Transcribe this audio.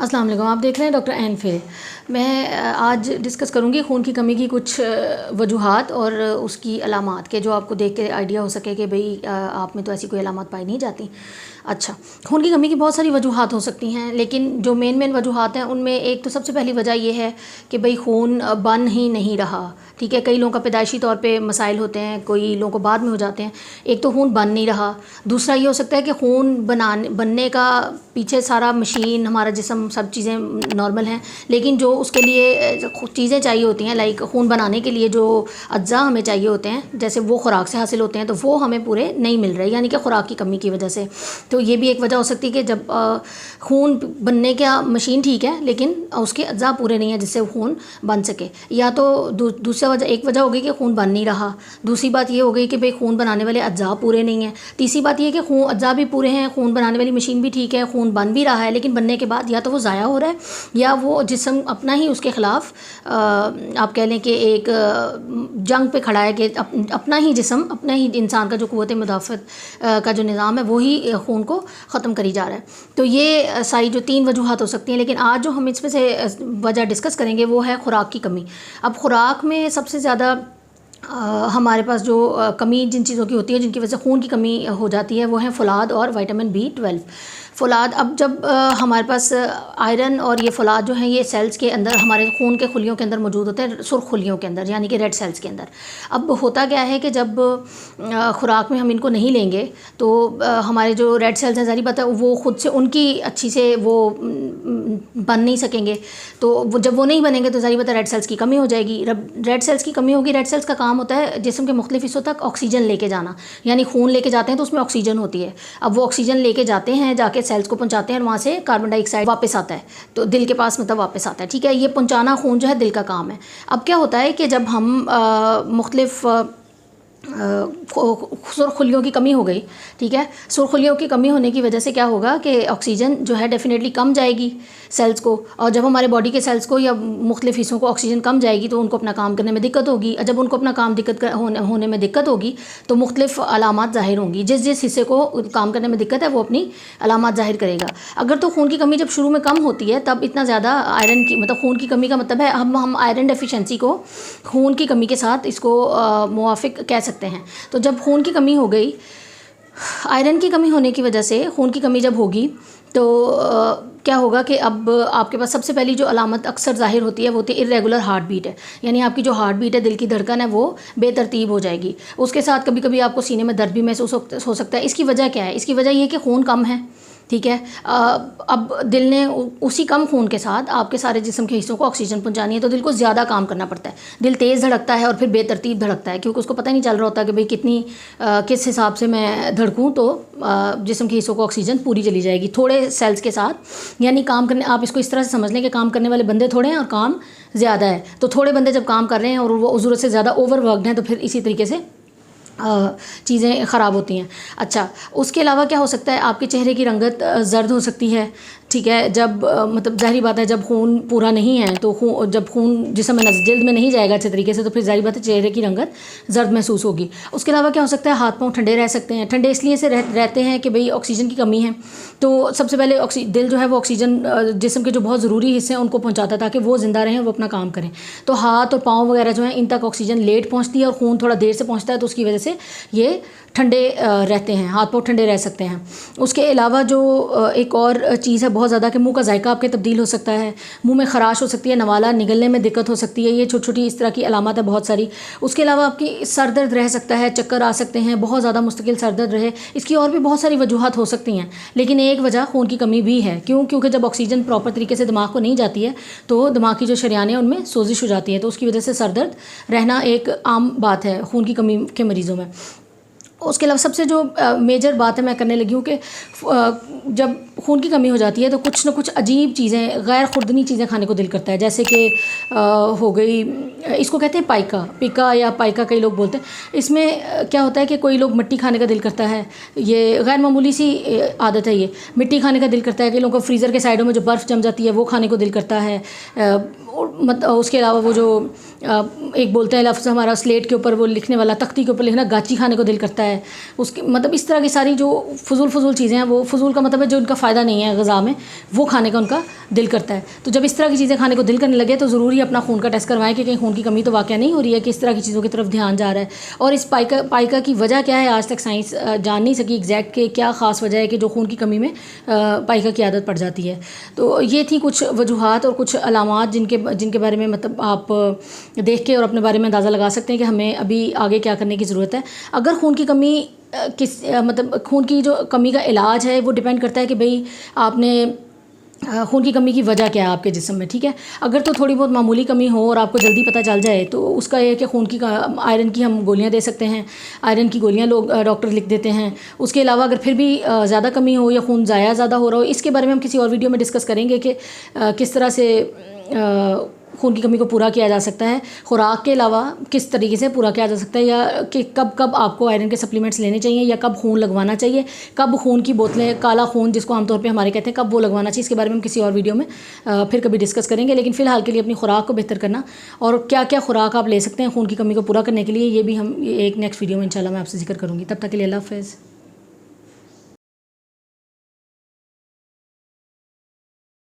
अस्सलाम वालेकुम। आप देख रहे हैं डॉक्टर एन फे। मैं आज डिस्कस करूंगी खून की कमी की कुछ वजूहात और उसकी अलामात के, जो आपको देख के आइडिया हो सके कि भाई आप में तो ऐसी कोई अलामत पाई नहीं जाती। अच्छा, खून की कमी की बहुत सारी वजूहात हो सकती हैं, लेकिन जो मेन वजूहात हैं उनमें एक तो सबसे पहली वजह यह है कि भाई खून बन ही नहीं रहा। ठीक है, कई लोगों का पैदाइशी तौर पे मसाइल होते हैं, कोई लोगों को बाद में हो जाते हैं। एक तो खून बन नहीं रहा, दूसरा ये हो सकता है कि खून बनने का पीछे सारा मशीन, हमारा जिस्म, सब चीज़ें नॉर्मल हैं, लेकिन जो उसके लिए चीज़ें चाहिए होती हैं, लाइक खून बनाने के लिए जो अज्जा हमें चाहिए होते हैं, जैसे वो खुराक से हासिल होते हैं, तो वो हमें पूरे नहीं मिल रहे, यानी कि खुराक की कमी की वजह से। तो ये भी एक वजह हो सकती है कि जब खून बनने का मशीन ठीक है, लेकिन उसके अज्जा पूरे नहीं हैं जिससे खून बन सके। या तो दूसरा वजह, एक वजह हो गई कि खून बन नहीं रहा, दूसरी बात ये हो गई कि भाई खून बनाने वाले अज्जा पूरे नहीं हैं, तीसरी बात ये कि खून अज्जा भी पूरे हैं, खून बनाने वाली मशीन भी ठीक है, खून बन भी रहा है, लेकिन बनने के बाद या तो वो ज़ाया हो रहा है या वो जिस्म अपना ही उसके ख़िलाफ़ आप कह लें कि एक जंग पे खड़ा है, कि अपना ही जिस्म, अपना ही इंसान का जो क़ुव्वत मुदाफ़त का जो निज़ाम है, वही खून को ख़त्म करी जा रहा है। तो ये सारी जो 3 वजूहात हो सकती हैं, लेकिन आज जो हम इसमें से वजह डिस्कस करेंगे वो है खुराक की कमी। अब खुराक में सबसे ज़्यादा हमारे पास जो कमी जिन चीज़ों की होती है, जिनकी वजह से खून की कमी हो जाती है, वो है फौलाद और विटामिन B12। फौलाद, अब जब हमारे पास आयरन और ये फौलाद जो हैं, ये सेल्स के अंदर, हमारे खून के खुलियों के अंदर मौजूद होते हैं, सुर्ख खुलियों के अंदर, यानी कि रेड सेल्स के अंदर। अब होता क्या है कि जब खुराक में हम इनको नहीं लेंगे तो हमारे जो रेड सेल्स हैं, ज़ाहिर बात है वो खुद से उनकी अच्छी से वो बन नहीं सकेंगे। तो वो जब वो नहीं बनेंगे तो ज़ाहिर बात है रेड सेल्स की कमी हो जाएगी। रेड सेल्स की कमी होगी। रेड सेल्स का काम होता है जिस्म के मुख्तलिफ हिस्सों तक ऑक्सीजन लेके जाना, यानी खून लेके जाते हैं तो उसमें ऑक्सीजन होती है। अब वो ऑक्सीजन लेके जाते हैं, जाके सेल्स को पहुंचाते हैं, और वहाँ से कार्बन डाइऑक्साइड वापस आता है, तो दिल के पास मतलब वापस आता है। ठीक है, ये पहुंचाना खून जो है दिल का काम है। अब क्या होता है कि जब हम मुख्तलिफ सुरखुलियों की कमी हो गई, ठीक है, सुरखुलियों की कमी होने की वजह से क्या होगा कि ऑक्सीजन जो है डेफिनेटली कम जाएगी सेल्स को, और जब हमारे बॉडी के सेल्स को या मुख्तलिफ हिस्सों को ऑक्सीजन कम जाएगी तो उनको अपना काम करने में दिक्कत होगी, और जब उनको अपना काम होने में दिक्कत होगी तो मुख्तलिफ अलामात ज़ाहिर होंगी। जिस जिस हिस्से को काम करने में दिक्कत है वो अपनी अलामात ज़ाहिर करेगा। अगर तो खून की कमी जब शुरू में कम होती है तब इतना ज़्यादा आयरन की, मतलब खून की कमी का मतलब है हम आयरन डेफिशिएंसी को खून की कमी के साथ इसको मुवाफिक कह सकते हैं। तो जब खून की कमी हो गई, आयरन की कमी होने की वजह से खून की कमी जब होगी तो क्या होगा कि अब आपके पास सबसे पहली जो अलामत अक्सर ज़ाहिर होती है वो होती है इर्रेगुलर हार्ट बीट है, यानी आपकी जो हार्ट बीट है, दिल की धड़कन है, वो बेतरतीब हो जाएगी। उसके साथ कभी कभी आपको सीने में दर्द भी महसूस हो सकता है। इसकी वजह क्या है? इसकी वजह ये कि खून कम है। ठीक है, अब दिल ने उसी कम खून के साथ आपके सारे जिस्म के हिस्सों को ऑक्सीजन पहुंचानी है, तो दिल को ज़्यादा काम करना पड़ता है। दिल तेज़ धड़कता है और फिर बेतरतीब धड़कता है, क्योंकि उसको पता नहीं चल रहा होता कि भाई किस हिसाब से मैं धड़कूँ तो जिस्म के हिस्सों को ऑक्सीजन पूरी चली जाएगी थोड़े सेल्स के साथ। यानी काम करने, आप इसको इस तरह से समझ लें कि काम करने वाले बंदे थोड़े हैं और काम ज़्यादा है। तो थोड़े बंदे जब काम कर रहे हैं और वो ज़रूरत से ज़्यादा ओवरवर्कड हैं, तो फिर इसी तरीके से चीज़ें ख़राब होती हैं। अच्छा, उसके अलावा क्या हो सकता है? आपके चेहरे की रंगत जर्द हो सकती है। ठीक है, जब मतलब ज़ाहिर बात है जब खून पूरा नहीं है तो जब खून जिस्म में जल्द में नहीं जाएगा अच्छे तरीके से, तो फिर ज़ाहिर बात है चेहरे की रंगत जर्द महसूस होगी। उसके अलावा क्या हो सकता है? हाथ पाँव ठंडे रह सकते हैं। ठंडे इसलिए से रहते हैं कि भाई ऑक्सीजन की कमी है। तो सबसे पहले दिल जो है वो ऑक्सीजन जिस्म के जो बहुत ज़रूरी हिस्से हैं उनको पहुँचाता है ताकि वो ज़िंदा रहें, वो अपना काम करें। तो हाथ और पाँव वगैरह जो है इन तक ऑक्सीजन लेट पहुँचती है और खून थोड़ा देर से पहुँचता है, तो उसकी वजह से ये ठंडे रहते हैं, हाथ पाँव ठंडे रह सकते हैं। उसके अलावा जो एक और चीज़ है बहुत ज़्यादा, कि मुंह का जायका आपके तब्दील हो सकता है, मुंह में खराश हो सकती है, नवाला निगलने में दिक्कत हो सकती है। ये छोटी छोटी इस तरह की अलामत है बहुत सारी। उसके अलावा आपकी सर दर्द रह सकता है, चक्कर आ सकते हैं, बहुत ज़्यादा मुस्तकिल सर दर्द रहे। इसकी और भी बहुत सारी वजूहत हो सकती हैं, लेकिन एक वजह खून की कमी भी है। क्योंकि जब ऑक्सीजन प्रॉपर तरीके से दिमाग को नहीं जाती है तो दिमाग की जो शरियानें हैं उनमें सोजिश हो जाती है, तो उसकी वजह से सर दर्द रहना एक आम बात है खून की कमी के मरीज़ों में। उसके अलावा सबसे जो मेजर बात है मैं करने लगी हूँ कि जब खून की कमी हो जाती है तो कुछ ना कुछ अजीब चीज़ें, गैर खुर्दनी चीज़ें खाने को दिल करता है। जैसे कि हो गई, इसको कहते हैं पिका या पाइका कई लोग बोलते हैं। इसमें क्या होता है कि कोई लोग मिट्टी खाने का दिल करता है, ये गैर मामूली सी आदत है। ये मिट्टी खाने का दिल करता है। कई लोगों को फ्रीज़र के साइडों में जो बर्फ़ जम जाती है वो खाने को दिल करता है। मतलब उसके अलावा वो जो एक बोलते हैं लफ्ज़ हमारा स्लेट के ऊपर वो लिखने वाला, तख्ती के ऊपर लिखना, गाची खाने को दिल करता है उसके, मतलब इस तरह की सारी जो फजूल चीज़ें हैं, वो फजूल का मतलब है जो उनका फ़ायदा नहीं है ग़िज़ा में, वो खाने का उनका दिल करता है। तो जब इस तरह की चीज़ें खाने को दिल करने लगे तो ज़रूरी अपना खून का टेस्ट करवाएं कि कहीं खून की कमी तो वाक़या नहीं हो रही है, कि इस तरह की चीज़ों की तरफ ध्यान जा रहा है। और इस पाइका की वजह क्या है आज तक साइंस जान नहीं सकी एग्जैक्ट कि क्या ख़ास वजह है कि जो खून की कमी में पाइका की आदत पड़ जाती है। तो ये थी कुछ वजूहात और कुछ अलामात जिनके बारे में मतलब आप देख के और अपने बारे में अंदाज़ा लगा सकते हैं कि हमें अभी आगे क्या करने की ज़रूरत है। अगर खून की कमी मतलब खून की जो कमी का इलाज है वो डिपेंड करता है कि भाई आपने खून की कमी की वजह क्या है आपके जिस्म में, ठीक है। अगर तो थोड़ी बहुत मामूली कमी हो और आपको जल्दी पता चल जाए तो उसका ये है कि खून की आयरन की हम गोलियां दे सकते हैं, आयरन की गोलियां लोग डॉक्टर लिख देते हैं। उसके अलावा अगर फिर भी ज़्यादा कमी हो या खून ज़्यादा हो रहा हो, इसके बारे में हम किसी और वीडियो में डिस्कस करेंगे कि किस तरह से खून की कमी को पूरा किया जा सकता है, खुराक के अलावा किस तरीके से पूरा किया जा सकता है, या कि कब कब आपको आयरन के सप्लीमेंट्स लेने चाहिए या कब खून लगवाना चाहिए, कब खून की बोतलें, काला खून जिसको आमतौर पे हमारे कहते हैं, कब वो लगवाना चाहिए। इसके बारे में हम किसी और वीडियो में फिर कभी डिस्कस करेंगे। लेकिन फ़िलहाल के लिए अपनी खुराक को बेहतर करना और क्या क्या खुराक आप ले सकते हैं खून की कमी को पूरा करने के लिए, ये भी हम एक नेक्स्ट वीडियो में इंशाल्लाह मैं आपसे जिक्र करूँगी। तब तक के लिए अल्लाह हाफ़िज़।